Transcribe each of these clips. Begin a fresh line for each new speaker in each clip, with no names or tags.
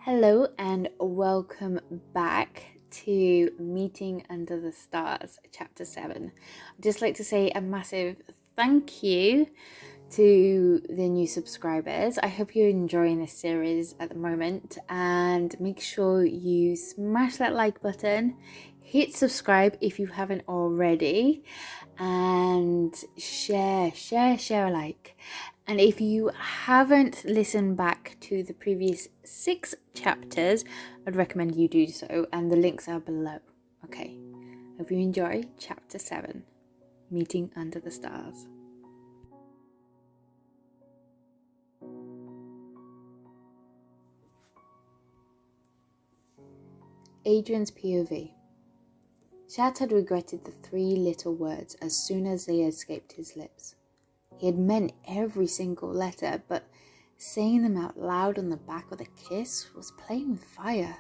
Hello and welcome back to Meeting Under the Stars, Chapter 7. I'd just like to say a massive thank you to the new subscribers. I hope you're enjoying this series at the moment, and make sure you smash that like button, hit subscribe if you haven't already, and share alike. And if you haven't listened back to the previous 6 chapters, I'd recommend you do so, and the links are below. Okay, hope you enjoy Chapter 7, Meeting Under the Stars. Adrien's POV. Chat had regretted the 3 little words as soon as they escaped his lips. He had meant every single letter, but saying them out loud on the back of the kiss was playing with fire.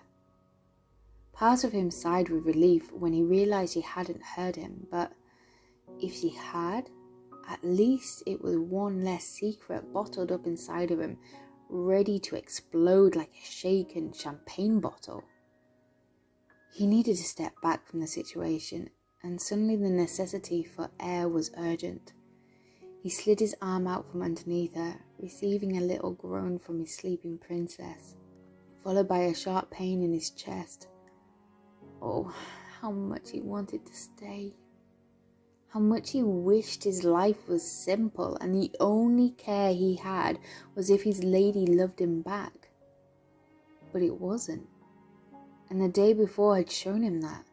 Part of him sighed with relief when he realized she hadn't heard him, but if she had, at least it was one less secret bottled up inside of him, ready to explode like a shaken champagne bottle. He needed to step back from the situation, and suddenly the necessity for air was urgent. He slid his arm out from underneath her, receiving a little groan from his sleeping princess, followed by a sharp pain in his chest. Oh, how much he wanted to stay. How much he wished his life was simple and the only care he had was if his lady loved him back. But it wasn't. And the day before had shown him that.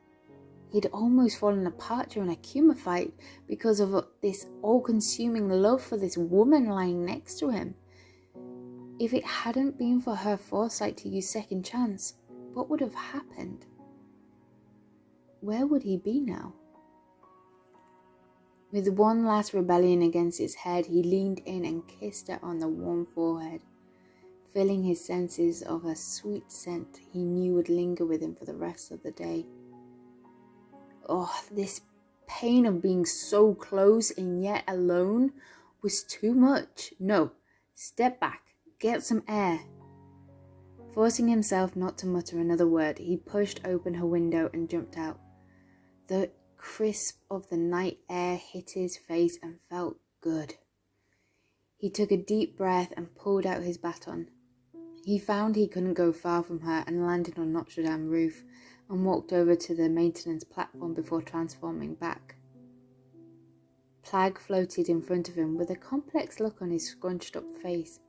He'd almost fallen apart during a Kuma fight because of this all-consuming love for this woman lying next to him. If it hadn't been for her foresight to use second chance, what would have happened? Where would he be now? With one last rebellion against his head, he leaned in and kissed her on the warm forehead, filling his senses of a sweet scent he knew would linger with him for the rest of the day. Oh, this pain of being so close and yet alone was too much. No, step back, get some air. Forcing himself not to mutter another word, he pushed open her window and jumped out. The crisp of the night air hit his face and felt good. He took a deep breath and pulled out his baton. He found he couldn't go far from her and landed on Notre Dame roof, and walked over to the maintenance platform before transforming back. Plag floated in front of him with a complex look on his scrunched up face.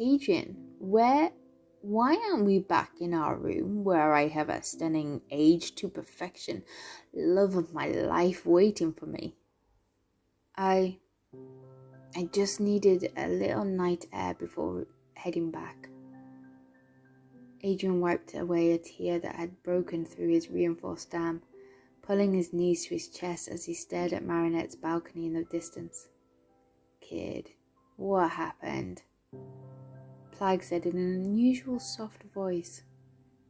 Adrien, why aren't we back in our room where I have a stunning age to perfection, love of my life waiting for me? I just needed a little night air before heading back. Adrien wiped away a tear that had broken through his reinforced dam, pulling his knees to his chest as he stared at Marinette's balcony in the distance. Kid, what happened? Plag said in an unusual soft voice.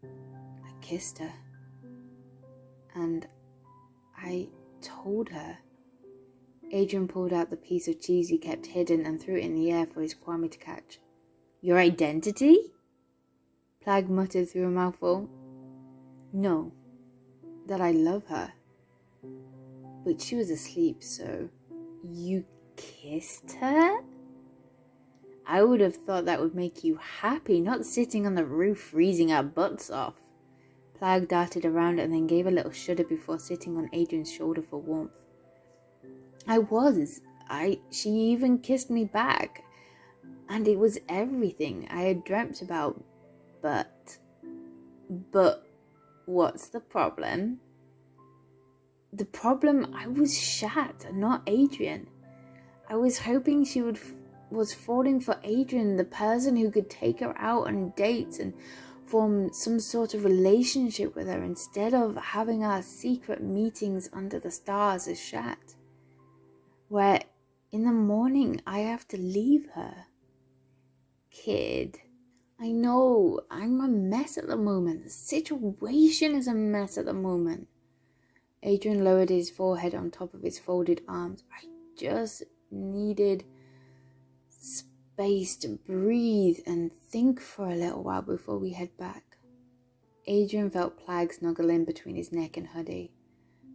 I kissed her. And I told her. Adrien pulled out the piece of cheese he kept hidden and threw it in the air for his Kwame to catch. Your identity? Plag muttered through a mouthful. No, that I love her. But she was asleep, so... You kissed her? I would have thought that would make you happy, not sitting on the roof freezing our butts off. Plag darted around and then gave a little shudder before sitting on Adrien's shoulder for warmth. She even kissed me back. And it was everything I had dreamt about. But what's the problem? The problem, I was Shat, not Adrien. I was hoping she was falling for Adrien, the person who could take her out on dates and form some sort of relationship with her instead of having our secret meetings under the stars as Shat, where in the morning I have to leave her. Kid, I know, I'm a mess at the moment. The situation is a mess at the moment. Adrien lowered his forehead on top of his folded arms. I just needed space to breathe and think for a little while before we head back. Adrien felt Plag snuggle in between his neck and hoodie.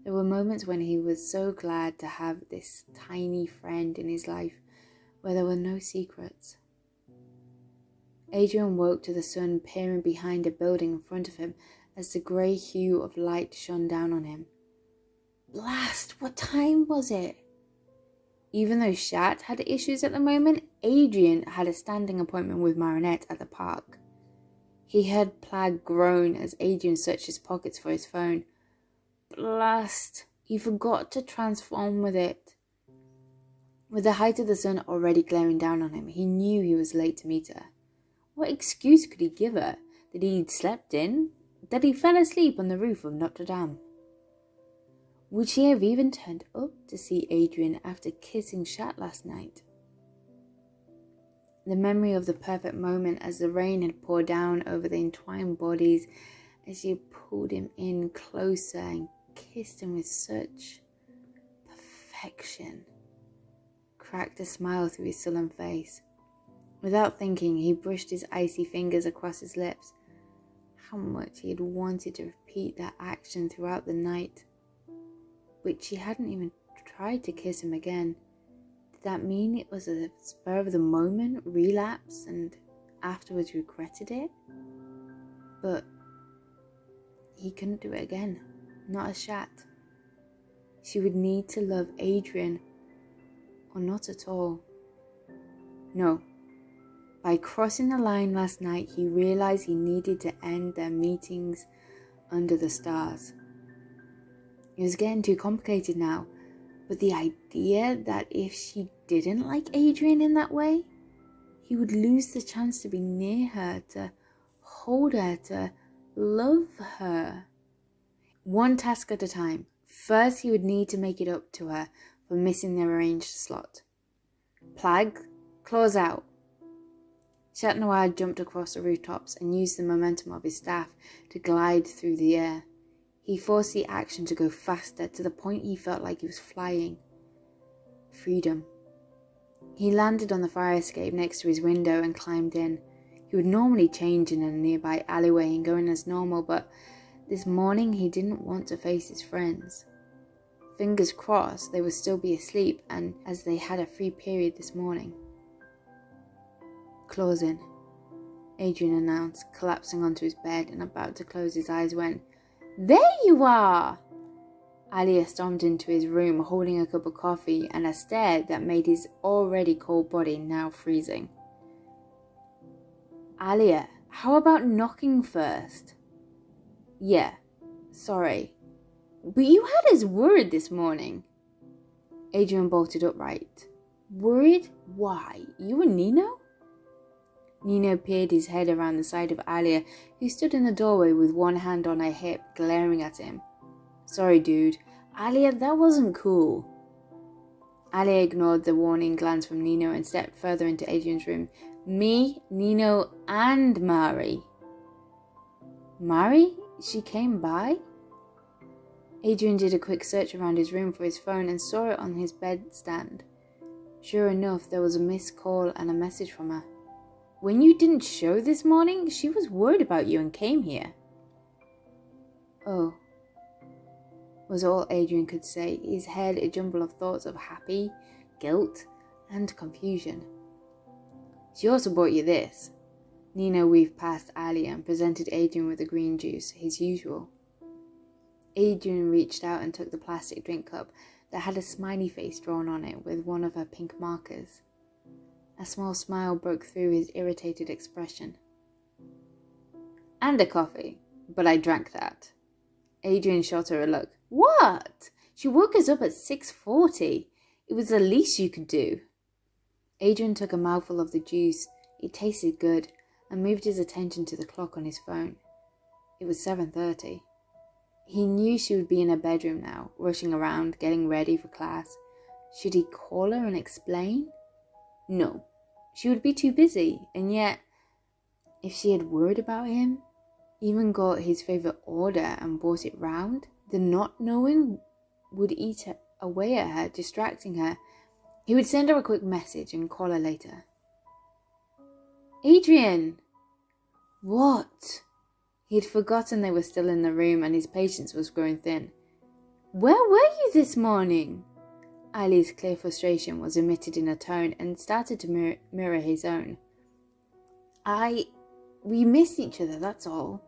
There were moments when he was so glad to have this tiny friend in his life where there were no secrets. Adrien woke to the sun peering behind a building in front of him as the grey hue of light shone down on him. Blast! What time was it? Even though Chat had issues at the moment, Adrien had a standing appointment with Marinette at the park. He heard Plag groan as Adrien searched his pockets for his phone. Blast! He forgot to transform with it. With the height of the sun already glaring down on him, he knew he was late to meet her. What excuse could he give her? That he'd slept in? That he fell asleep on the roof of Notre Dame? Would she have even turned up to see Adrien after kissing Chat last night? The memory of the perfect moment as the rain had poured down over the entwined bodies, as she pulled him in closer and kissed him with such perfection, cracked a smile through his sullen face. Without thinking, he brushed his icy fingers across his lips. How much he had wanted to repeat that action throughout the night. But she hadn't even tried to kiss him again. Did that mean it was a spur of the moment relapse and afterwards regretted it? But he couldn't do it again. Not as Chat. She would need to love Adrien, or not at all. No. By crossing the line last night, he realized he needed to end their meetings under the stars. It was getting too complicated now, but the idea that if she didn't like Adrien in that way, he would lose the chance to be near her, to hold her, to love her. One task at a time. First, he would need to make it up to her for missing their arranged slot. Plag, claws out. Chat Noir jumped across the rooftops and used the momentum of his staff to glide through the air. He forced the action to go faster to the point he felt like he was flying. Freedom. He landed on the fire escape next to his window and climbed in. He would normally change in a nearby alleyway and go in as normal, but this morning he didn't want to face his friends. Fingers crossed they would still be asleep, and as they had a free period this morning. Claws in, Adrien announced, collapsing onto his bed and about to close his eyes when, "There you are!" Alia stormed into his room holding a cup of coffee and a stare that made his already cold body now freezing. "Alia, how about knocking first?" "Yeah, sorry. But you had us worried this morning." Adrien bolted upright. "Worried? Why? You and Nino?" Nino peered his head around the side of Alia, who stood in the doorway with one hand on her hip, glaring at him. "Sorry, dude. Alia, that wasn't cool." Alia ignored the warning glance from Nino and stepped further into Adrien's room. "Me, Nino, and Mari." "Mari? She came by?" Adrien did a quick search around his room for his phone and saw it on his bedstand. Sure enough, there was a missed call and a message from her. "When you didn't show this morning, she was worried about you and came here." "Oh," was all Adrien could say, his head a jumble of thoughts of happy, guilt, and confusion. "She also brought you this." Nino weaved past Alia and presented Adrien with the green juice, his usual. Adrien reached out and took the plastic drink cup that had a smiley face drawn on it with one of her pink markers. A small smile broke through his irritated expression. "And a coffee, but I drank that." Adrien shot her a look. "What? She woke us up at 6:40. It was the least you could do." Adrien took a mouthful of the juice. It tasted good, and moved his attention to the clock on his phone. It was 7:30. He knew she would be in her bedroom now, rushing around, getting ready for class. Should he call her and explain? No, she would be too busy, and yet, if she had worried about him, even got his favourite order and brought it round, the not knowing would eat away at her, distracting her. He would send her a quick message and call her later. "Adrien!" "What?" He'd forgotten they were still in the room and his patience was growing thin. "Where were you this morning?" Ali's clear frustration was emitted in a tone and started to mirror his own. We missed each other, that's all."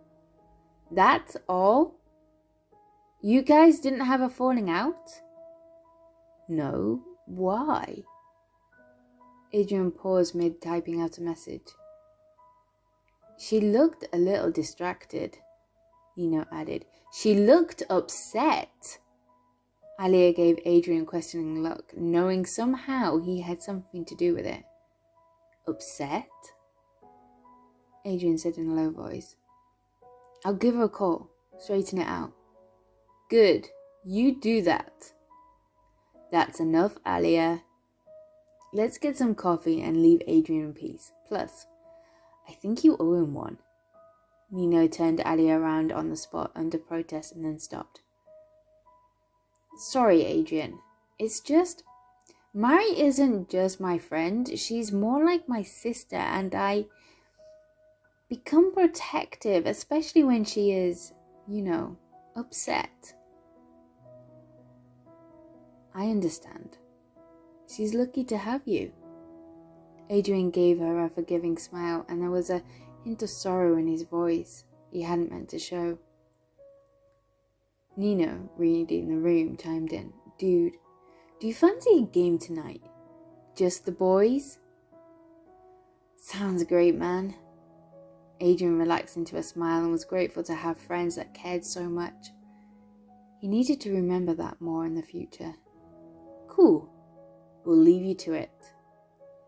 "That's all? You guys didn't have a falling out?" "No. Why?" Adrien paused mid-typing out a message. "She looked a little distracted," Nino added. "She looked upset." Alia gave Adrien a questioning look, knowing somehow he had something to do with it. "Upset?" Adrien said in a low voice. "I'll give her a call. Straighten it out." "Good. You do that." "That's enough, Alia. Let's get some coffee and leave Adrien in peace. Plus, I think you owe him one." Nino turned Alia around on the spot under protest and then stopped. "Sorry, Adrien. It's just, Mari isn't just my friend. She's more like my sister, and I become protective, especially when she is, upset." "I understand. She's lucky to have you." Adrien gave her a forgiving smile, and there was a hint of sorrow in his voice he hadn't meant to show. Nino, reading the room, chimed in. "Dude, do you fancy a game tonight? Just the boys?" "Sounds great, man." Adrien relaxed into a smile and was grateful to have friends that cared so much. He needed to remember that more in the future. "Cool. We'll leave you to it."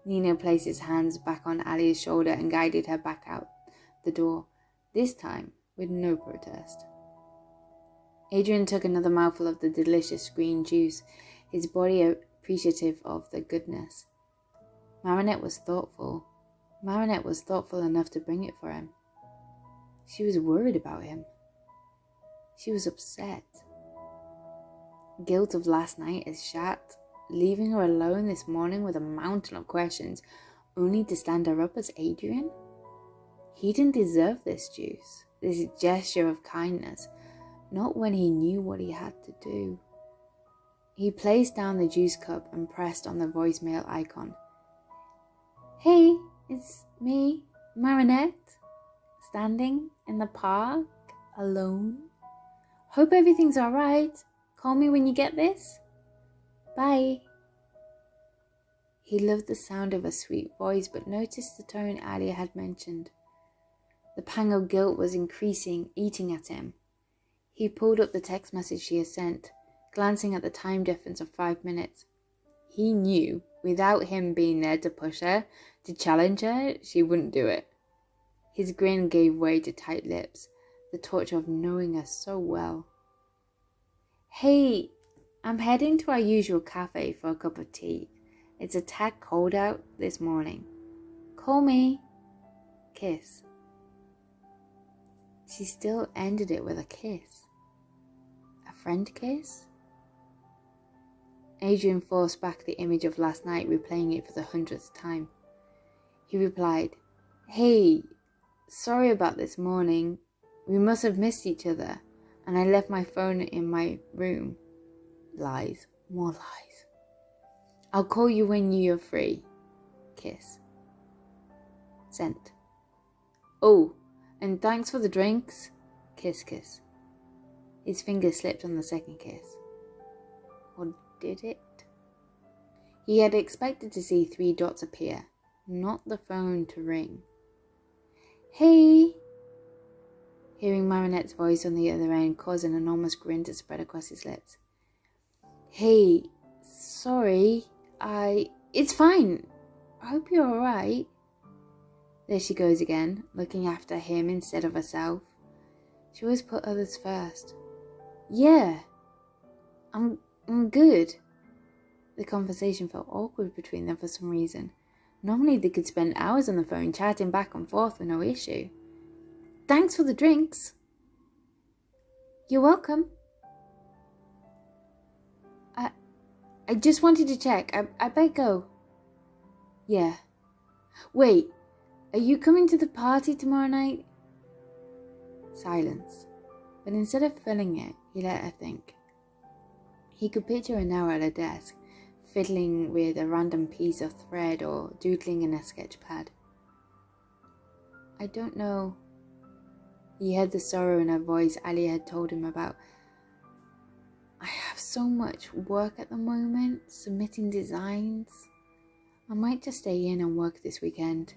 Nino placed his hands back on Alia's shoulder and guided her back out the door, this time with no protest. Adrien took another mouthful of the delicious green juice, his body appreciative of the goodness. Marinette was thoughtful. Marinette was thoughtful enough to bring it for him. She was worried about him. She was upset. Guilt of last night had shat, leaving her alone this morning with a mountain of questions, only to stand her up as Adrien? He didn't deserve this juice, this gesture of kindness, not when he knew what he had to do. He placed down the juice cup and pressed on the voicemail icon. "Hey, it's me, Marinette, standing in the park, alone. Hope everything's alright. Call me when you get this. Bye." He loved the sound of her sweet voice, but noticed the tone Alia had mentioned. The pang of guilt was increasing, eating at him. He pulled up the text message she had sent, glancing at the time difference of 5 minutes. He knew, without him being there to push her, to challenge her, she wouldn't do it. His grin gave way to tight lips, the torture of knowing her so well. "Hey, I'm heading to our usual cafe for a cup of tea. It's a tad cold out this morning. Call me. Kiss." She still ended it with a kiss. A friend kiss? Adrien forced back the image of last night, replaying it for the 100th time. He replied, "Hey, sorry about this morning. We must have missed each other, and I left my phone in my room." Lies. More lies. "I'll call you when you're free. Kiss." Sent. "Oh, and thanks for the drinks." Kiss, kiss. His finger slipped on the second kiss. Or did it? He had expected to see 3 dots appear, not the phone to ring. "Hey!" Hearing Marinette's voice on the other end caused an enormous grin to spread across his lips. "Hey, sorry, It's fine. I hope you're alright." There she goes again, looking after him instead of herself. She always put others first. "Yeah, I'm good." The conversation felt awkward between them for some reason. Normally they could spend hours on the phone chatting back and forth with no issue. "Thanks for the drinks." "You're welcome." I just wanted to check. I better go." "Yeah. Wait, are you coming to the party tomorrow night?" Silence. But instead of filling it, he let her think. He could picture her now at her desk, fiddling with a random piece of thread or doodling in a sketch pad. I don't know. He heard the sorrow in her voice Ali had told him about. I have so much work at the moment, submitting designs. I might just stay in and work this weekend.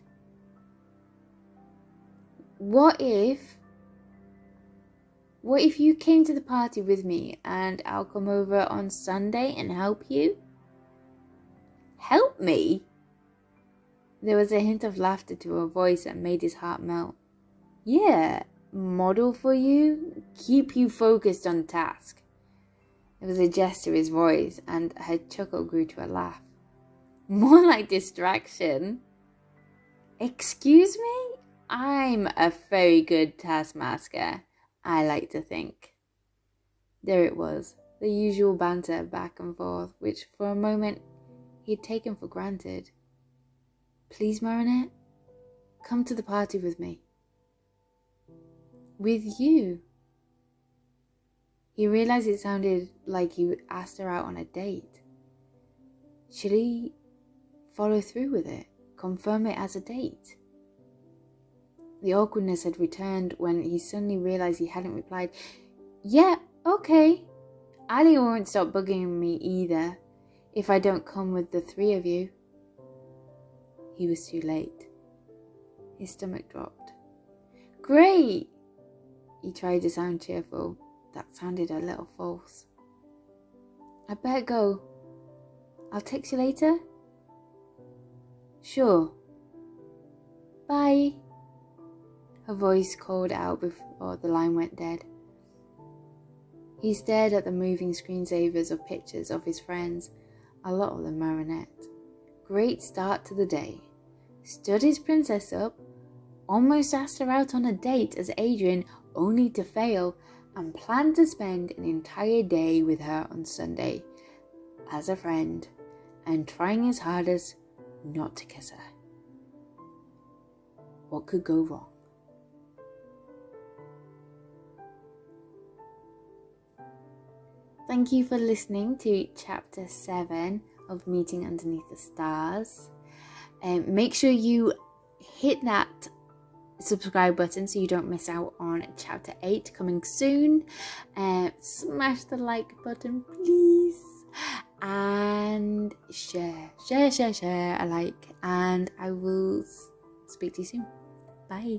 What if you came to the party with me and I'll come over on Sunday and help you? Help me? There was a hint of laughter to her voice that made his heart melt. Yeah, model for you, keep you focused on task. There was a jest to his voice and her chuckle grew to a laugh. More like distraction. Excuse me? I'm a very good taskmaster, I like to think. There it was, the usual banter back and forth, which for a moment he had taken for granted. Please, Marinette, come to the party with me. With you? He realized it sounded like he asked her out on a date. Should he follow through with it? Confirm it as a date? The awkwardness had returned when he suddenly realized he hadn't replied, yeah, okay. Ali won't stop bugging me either if I don't come with the three of you. He was too late. His stomach dropped. Great! He tried to sound cheerful. That sounded a little false. I better go. I'll text you later? Sure. Bye. Her voice called out before the line went dead. He stared at the moving screensavers of pictures of his friends, a lot of them Marinette. Great start to the day. Stood his princess up, almost asked her out on a date as Adrien, only to fail, and planned to spend an entire day with her on Sunday, as a friend, and trying his hardest not to kiss her. What could go wrong? Thank you for listening to Chapter 7 of Meeting Underneath the Stars. Make sure you hit that subscribe button so you don't miss out on Chapter 8 coming soon. Smash the like button, please. And share alike. And I will speak to you soon. Bye.